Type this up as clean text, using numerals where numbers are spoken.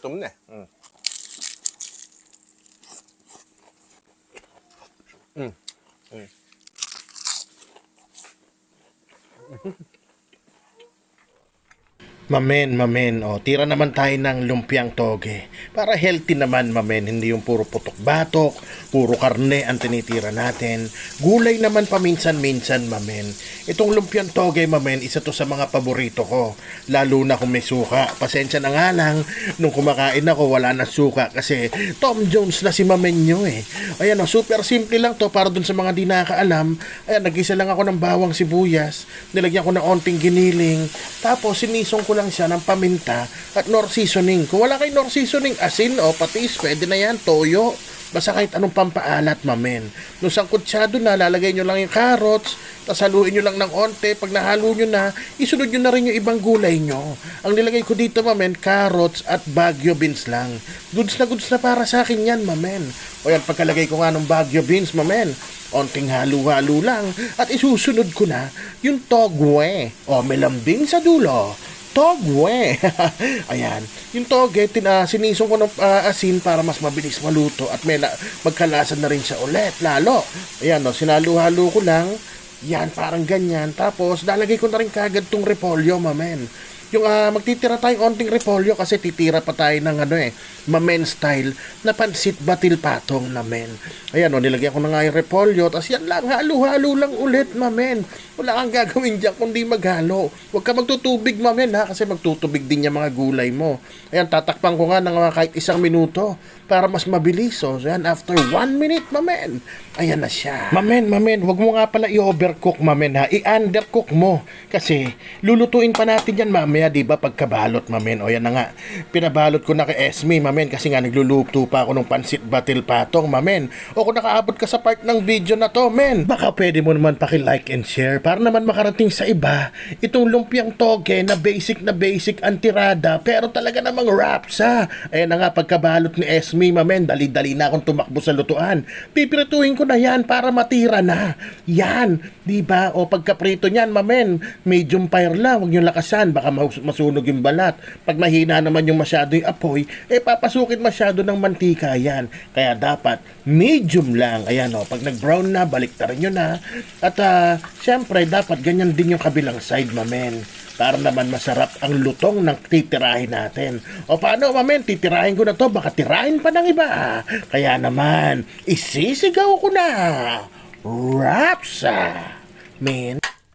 Gutom na eh. Mamen, tira naman tayo ng lumpiang toge. Para healthy naman, mamen, hindi yung puro putok-batok, puro karne ang tinitira natin. Gulay naman paminsan-minsan, mamen. Itong lumpiang toge, mamen, isa to sa mga paborito ko. Lalo na kung may suka. Pasensya na nga lang, nung kumakain ako, wala na suka kasi Tom Jones na si mamen nyo eh. Ayan super simple lang to para dun sa mga di nakakaalam. Ayan, nag-isa lang ako ng bawang sibuyas, nilagyan ko ng onting giniling, tapos sinisong ko lang siya ng paminta at nor seasoning. Kung wala kay nor seasoning, asin o patis, pwede na yan, toyo. Basta kahit anong pampaalat, mamen. Nung sangkutsado na, lalagay nyo lang yung carrots, tapos haluin nyo lang ng onte. Pag nahalo nyo na, isunod nyo na rin yung ibang gulay nyo. Ang nilagay ko dito, mamen, carrots at Baguio beans lang. Goods na para sa akin yan, mamen. O yan, pagkalagay ko nga ng Baguio beans, mamen, onting halo-halo lang at isusunod ko na yung togwe o may lambing sa dulo. Togwe. Ayan. Yung toge, sinisong ko ng asin para mas mabilis maluto at magkalasan na rin siya ulit. Lalo. Ayan, sinalo-halo ko lang. Yan, parang ganyan. Tapos, lalagay ko na rin kagad tong repolyo, mamen. Yung magtitira tayong onting repolyo kasi titira pa tayo ng mamen style na pansit batil patong na men. Ayan nilagyan ko na nga yung repolyo, tapos yan lang, halo-halo lang ulit, mamen. Wala kang gagawin dyan kundi maghalo. Huwag ka magtutubig, mamen, ha, kasi magtutubig din yung mga gulay mo. Ayan, tatakpan ko nga ng kahit 1 minuto para mas mabilis. So, yan, after 1 minute, mamen, ayan na siya. Mamen, huwag mo nga pala i-overcook, mamen, ha. I-undercook mo. Kasi, lulutuin pa natin yan, mamaya, di ba, pagkabalot, mamen. O, yan na nga. Pinabalot ko na kay Esme, mamen, kasi nga nagluluto pa ako ng pansit batil patong, mamen. O, kung nakaabot ka sa part ng video na to, men, baka pwede mo naman paki-like and share para naman makarating sa iba itong lumpiang toge na basic ang tirada, pero talaga namang wraps, ha. Ayan na nga, pagkabalot ni Esme, mamen, dali-dali na akong tumakbo sa lutuan. Pipirituhin ko na yan para matira na. Yan, di ba? O pagkaprito niyan, mamen, medium fire lang, huwag niyo lakasan, baka masunog yung balat. Pag mahina naman yung masyado yung apoy, papasukin masyado ng mantika yan. Kaya dapat medium lang. Ayan pag nag-brown na, baliktarin nyo na. At syempre, dapat ganyan din yung kabilang side, mamen. Para naman masarap ang lutong ng titirahin natin. O paano, mamen, titirahin ko na to, baka tirahin pa ng iba. Kaya naman, isisigaw ko na. Rapsa, men.